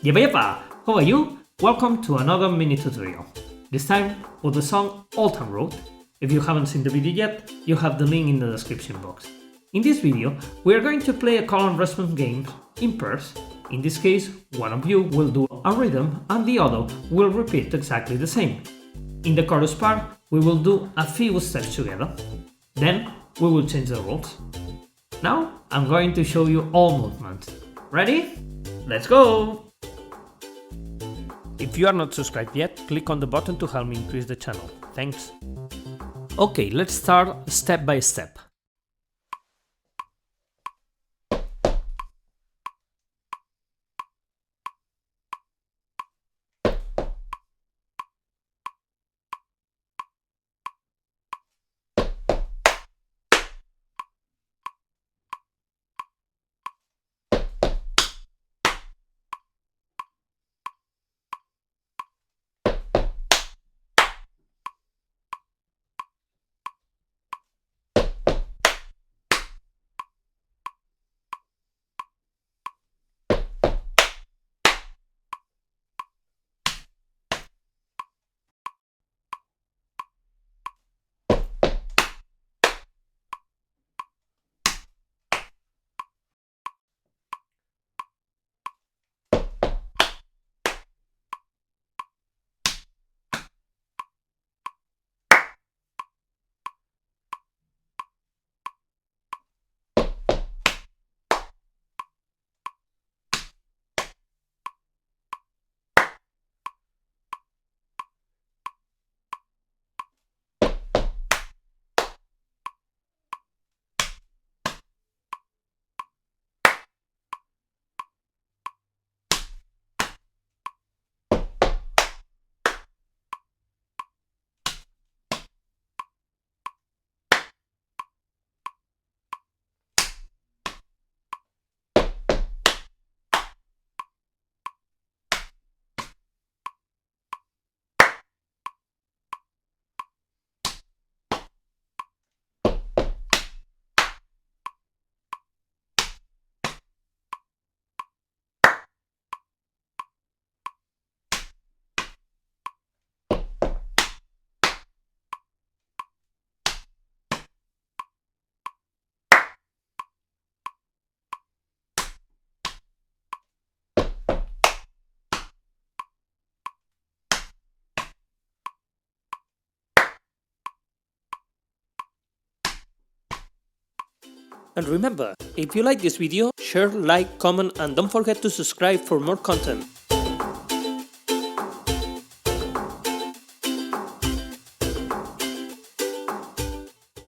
Yeppa yeppa! How are you? Welcome to another mini tutorial. This time with the song Old Town Road. If you haven't seen the video yet, you have the link in the description box. In this video, we are going to play a call and response game in pairs. In this case, one of you will do a rhythm and the other will repeat exactly the same. In the chorus part, we will do a few steps together. Then we will change the rules. Now I'm going to show you all movements. Ready? Let's go! If you are not subscribed yet, click on the button to help me increase the channel. Thanks. Okay, let's start step by step. And remember, if you like this video, share, like, comment and don't forget to subscribe for more content.